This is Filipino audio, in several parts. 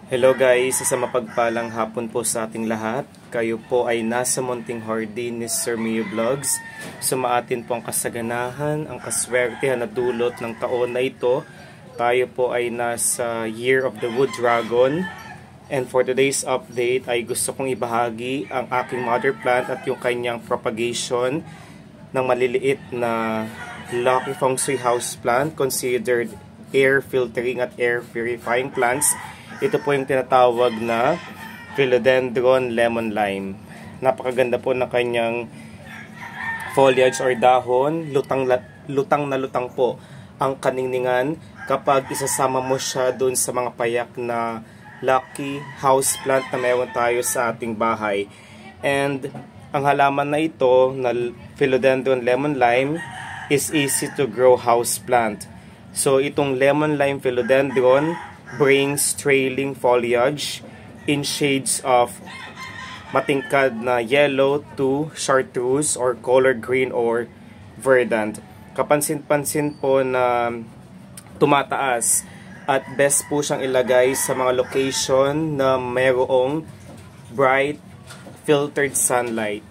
Hello guys, sa mapagpalang hapon po sa ating lahat. Kayo po ay nasa Munting Hardin ni Sir Mio Vlogs. Sumaatin po ang kasaganahan, ang kaswertehan na dulot ng taon na ito. Tayo po ay nasa Year of the Wood Dragon. And for today's update ay gusto kong ibahagi ang aking mother plant at yung kanyang propagation ng maliliit na Lucky Feng Shui house plant considered air filtering at air purifying plants. Ito po yung tinatawag na Philodendron Lemon Lime. Napakaganda po na kanyang foliage or dahon. Lutang na lutang po ang kaningningan kapag isasama mo siya dun sa mga payak na lucky house plant na meron tayo sa ating bahay. And ang halaman na ito na Philodendron Lemon Lime is easy to grow house plant. So itong lemon lime philodendron brings trailing foliage in shades of matingkad na yellow to chartreuse or color green or verdant. Kapansin-pansin po na tumataas at best po siyang ilagay sa mga location na mayroong bright filtered sunlight.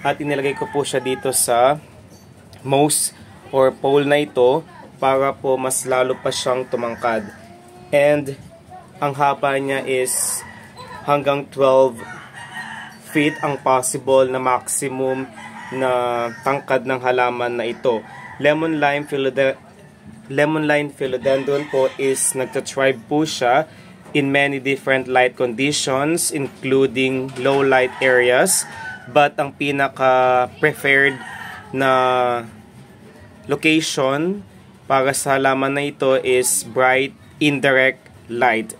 At inilagay ko po siya dito sa most or pole na ito para po mas lalo pa siyang tumangkad. And ang haba niya is hanggang 12 feet ang possible na maximum na tangkad ng halaman na ito. Lemon lime philodendron po is nagtatribe po siya in many different light conditions including low light areas, but ang pinaka preferred na location para sa halaman na ito is bright indirect light.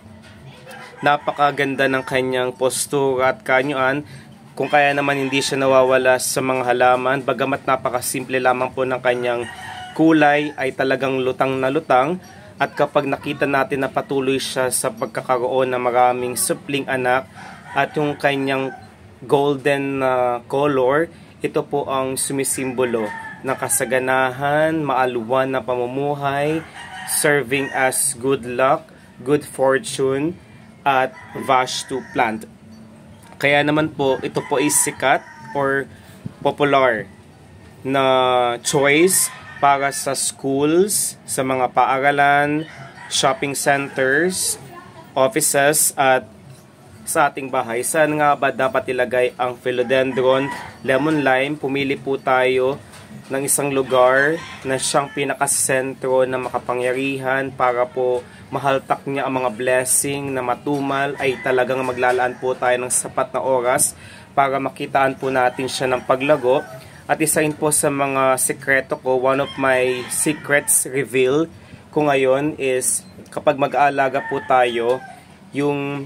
Napakaganda ng kanyang postura at kaanyuan, kung kaya naman hindi siya nawawala sa mga halaman, bagamat napakasimple lamang po ng kanyang kulay ay talagang lutang na lutang. At kapag nakita natin na patuloy siya sa pagkakaroon ng maraming supling anak at yung kanyang golden color, ito po ang sumisimbolo ng kasaganahan, maaluwan na pamumuhay, serving as good luck, good fortune, at Vastu plant. Kaya naman po, ito po is sikat or popular na choice para sa schools, sa mga paaralan, shopping centers, offices, at sa ating bahay. Saan nga ba dapat ilagay ang Philodendron Lemon Lime? Pumili po tayo ng isang lugar na siyang pinakasentro na makapangyarihan para po mahaltak niya ang mga blessing na matumal. Ay talagang maglalaan po tayo ng sapat na oras para makitaan po natin siya ng paglago. At isa rin po sa mga sekreto ko, one of my secrets reveal ko ngayon is kapag mag-aalaga po tayo, yung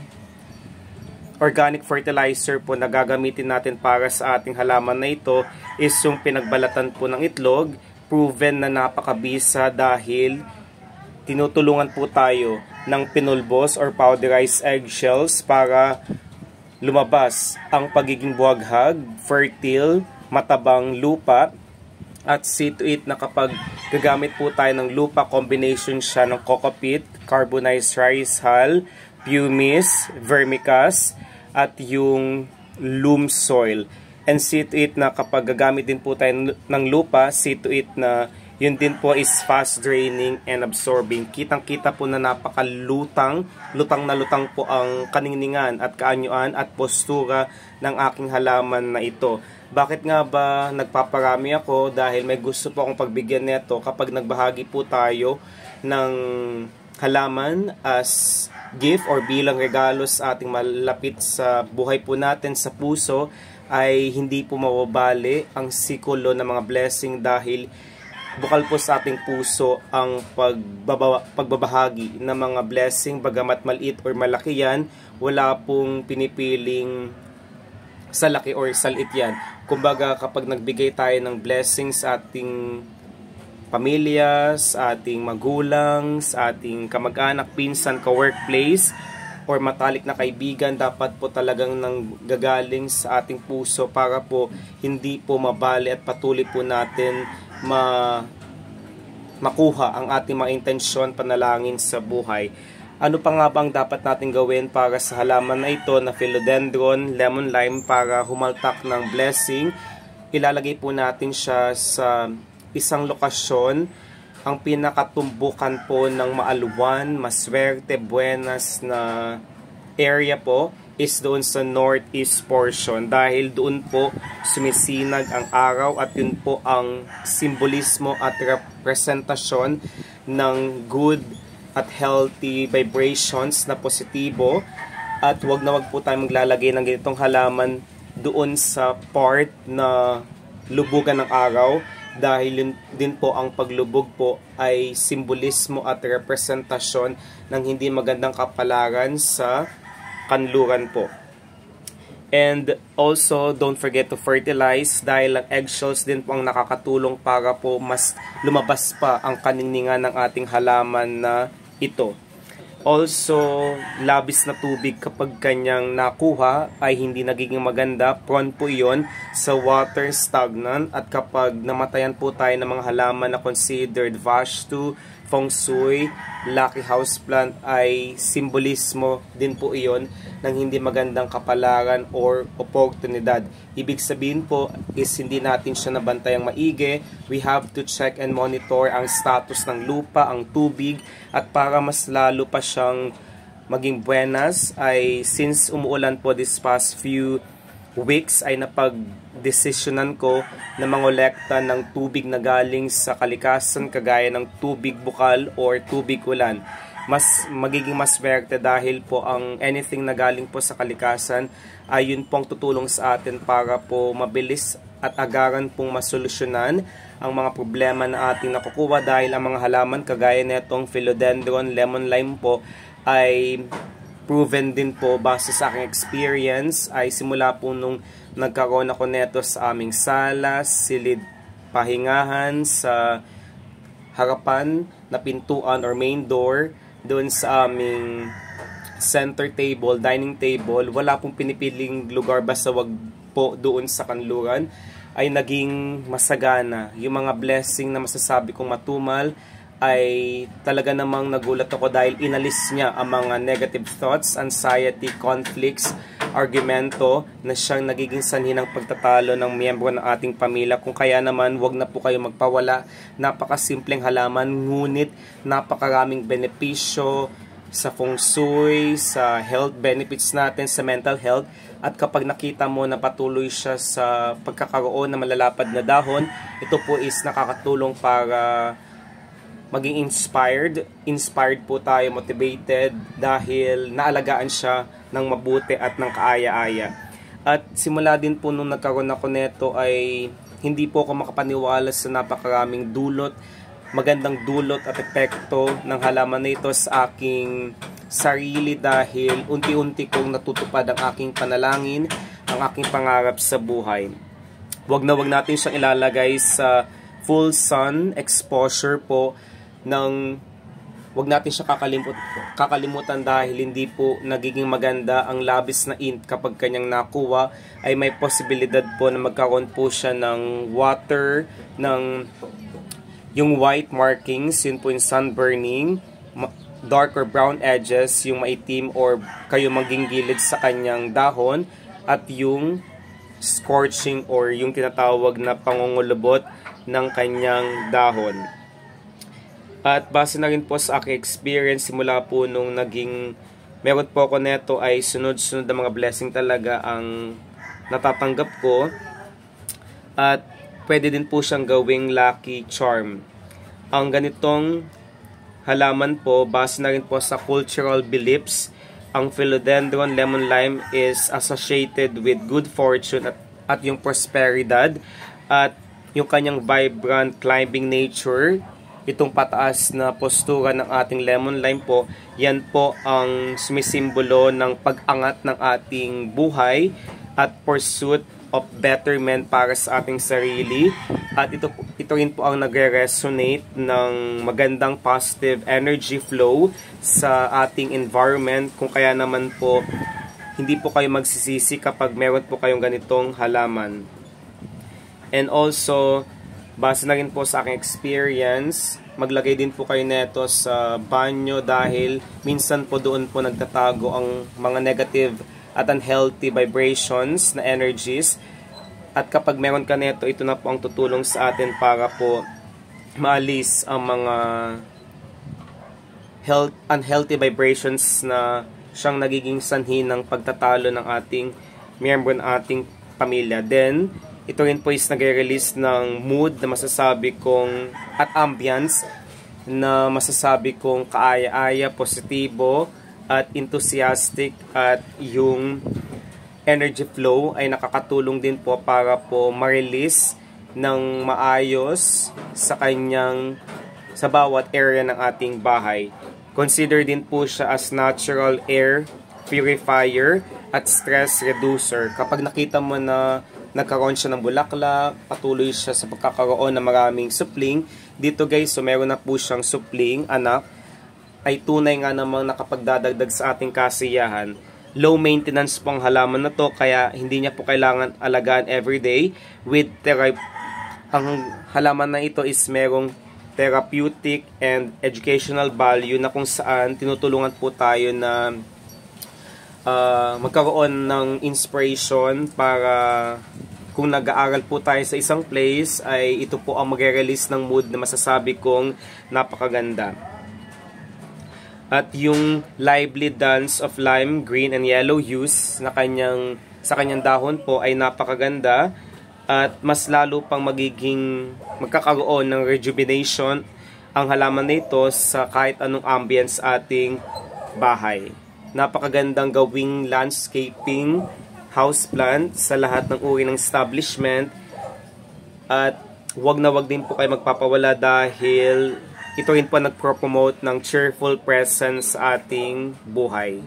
organic fertilizer po na gagamitin natin para sa ating halaman na ito is yung pinagbalatan po ng itlog. Proven na napakabisa dahil tinutulungan po tayo ng pinulbos or powderized eggshells para lumabas ang pagiging buwaghag, fertile, matabang lupa. At see to it na kapag gagamit po tayo ng lupa, combination siya ng coco peat, carbonized rice hull, pumice, vermicast, at yung loam soil. And see to it na kapag gagamit din po tayo ng lupa, see to it na yun din po is fast draining and absorbing. Kitang-kita po na napakalutang, lutang na lutang po ang kaningningan at kaanyuan at postura ng aking halaman na ito. Bakit nga ba nagpaparami ako? Dahil may gusto po akong pagbigyan nito kapag nagbahagi po tayo ng halaman as gift or bilang regalo sa ating malapit sa buhay po natin sa puso, ay hindi po mawabali ang sikulo ng mga blessing dahil bukal po sa ating puso ang pagbabahagi ng mga blessing. Bagamat maliit or malaki yan, wala pong pinipiling sa laki or salit yan. Kumbaga kapag nagbigay tayo ng blessings sa ating pamilya, sa ating magulang, sa ating kamag-anak, pinsan, ka-workplace, or matalik na kaibigan, dapat po talagang nanggagaling sa ating puso para po hindi po mabali at patuloy po natin makuha ang ating mga intensyon, panalangin sa buhay. Ano pa nga ba ang dapat natin gawin para sa halaman na ito na philodendron lemon lime para humaltak ng blessing? Ilalagay po natin siya sa isang lokasyon. Ang pinakatumbukan po ng maalwan, maswerte, buenas na area po is doon sa northeast portion dahil doon po sumisinag ang araw at yun po ang simbolismo at representasyon ng good at healthy vibrations na positibo. At wag na wag po tayo maglalagay ng ganitong halaman doon sa part na lubugan ng araw dahil yun din po ang paglubog po ay simbolismo at representasyon ng hindi magandang kapalaran sa kanluran po. And also, don't forget to fertilize dahil ang eggshells din po ang nakakatulong para po mas lumabas pa ang kaningningan ng ating halaman na ito. Also, labis na tubig kapag kanyang nakuha ay hindi nagiging maganda. Prone po iyon sa water stagnant at kapag namatayan po tayo ng mga halaman na considered Vastu, Feng Shui, Lucky Houseplant ay simbolismo din po iyon ng hindi magandang kapalaran or oportunidad. Ibig sabihin po is hindi natin siya nabantayang maigi. We have to check and monitor ang status ng lupa, ang tubig, at para mas lalo pa siyang maging buenas ay since umuulan po this past few weeks ay napag-desisyonan ko na mangolekta ng tubig na galing sa kalikasan kagaya ng tubig bukal or tubig ulan. Magiging mas swerte dahil po ang anything na galing po sa kalikasan ay yun pong tutulong sa atin para po mabilis at agaran pong masolusyonan ang mga problema na ating nakukuha dahil ang mga halaman kagaya netong philodendron lemon lime po ay proven din po base sa aking experience ay simula po nung nagkaroon ako neto sa aming sala, silid pahingahan, sa harapan na pintuan or main door, doon sa aming center table, dining table, wala pong pinipiling lugar basta wag po doon sa kanluran, ay naging masagana. Yung mga blessing na masasabi kong matumal ay talaga namang nagulat ako dahil inalis niya ang mga negative thoughts, anxiety, conflicts, argumento na siyang nagiging sanhi ng pagtatalo ng miyembro ng ating pamilya. Kung kaya naman, wag na po kayo magpawala. Napakasimpleng halaman, ngunit napakaraming benepisyo sa feng shui, sa health benefits natin, sa mental health. At kapag nakita mo na patuloy siya sa pagkakaroon ng malalapad na dahon, ito po is nakakatulong para maging inspired po tayo, motivated dahil naalagaan siya ng mabuti at ng kaaya-aya. At simula din po nung nagkaroon ako neto ay hindi po ako makapaniwala sa napakaraming dulot, magandang dulot at epekto ng halaman na ito sa aking sarili dahil unti-unti kong natutupad ang aking panalangin, ang aking pangarap sa buhay. Wag na wag natin siyang ilalagay sa full sun exposure po wag natin siya kakalimutan dahil hindi po nagiging maganda ang labis na int kapag kanyang nakuha ay may posibilidad po na magkaroon po siya ng water, ng yung white markings, yun po yung sunburning, dark or brown edges, yung maitim or kayo maging gilid sa kanyang dahon, at yung scorching or yung tinatawag na pangungulubot ng kanyang dahon. At base na rin po sa aking experience, simula po nung meron po ako neto ay sunod-sunod na mga blessing talaga ang natatanggap ko. At pwede din po siyang gawing lucky charm. Ang ganitong halaman po, base na rin po sa cultural beliefs, ang philodendron lemon lime is associated with good fortune at yung prosperidad at yung kanyang vibrant climbing nature. Itong pataas na postura ng ating lemon lime po, yan po ang sumisimbolo ng pag-angat ng ating buhay at pursuit of betterment para sa ating sarili. At ito rin po ang nagre-resonate ng magandang positive energy flow sa ating environment. Kung kaya naman po, hindi po kayo magsisisi kapag meron po kayong ganitong halaman. And also, Base na rin po sa aking experience, maglagay din po kayo neto sa banyo dahil minsan po doon po nagtatago ang mga negative at unhealthy vibrations na energies. At kapag meron ka neto, ito na po ang tutulong sa atin para po maalis ang mga unhealthy vibrations na siyang nagiging sanhi ng pagtatalo ng ating miyembro ng ating pamilya. Then, ito rin po is nagre-release ng mood na masasabi kong at ambience na masasabi kong kaaya-aya, positibo at enthusiastic, at yung energy flow ay nakakatulong din po para po ma-release ng maayos sa bawat area ng ating bahay. Consider din po siya as natural air purifier at stress reducer. Kapag nakita mo na nagkaroon siya ng bulaklak, patuloy siya sa pagkakaroon ng maraming supling. Dito guys, so meron na po siyang supling, anak, ay tunay nga namang nakapagdadagdag sa ating kasiyahan. Low maintenance po ang halaman na to, kaya hindi niya po kailangan alagaan everyday. Ang halaman na ito is merong therapeutic and educational value na kung saan tinutulungan po tayo na magkaroon ng inspiration para kung nag-aaral po tayo sa isang place ay ito po ang magre-release ng mood na masasabi kong napakaganda. At yung lively dance of lime, green, and yellow hues na sa kanyang dahon po ay napakaganda at mas lalo pang magkakaroon ng rejuvenation ang halaman nito sa kahit anong ambience ating bahay. Napakagandang gawing landscaping houseplant sa lahat ng uri ng establishment, at wag na wag din po kayo magpapawala dahil ito rin po nagpro-promote ng cheerful presence sa ating buhay.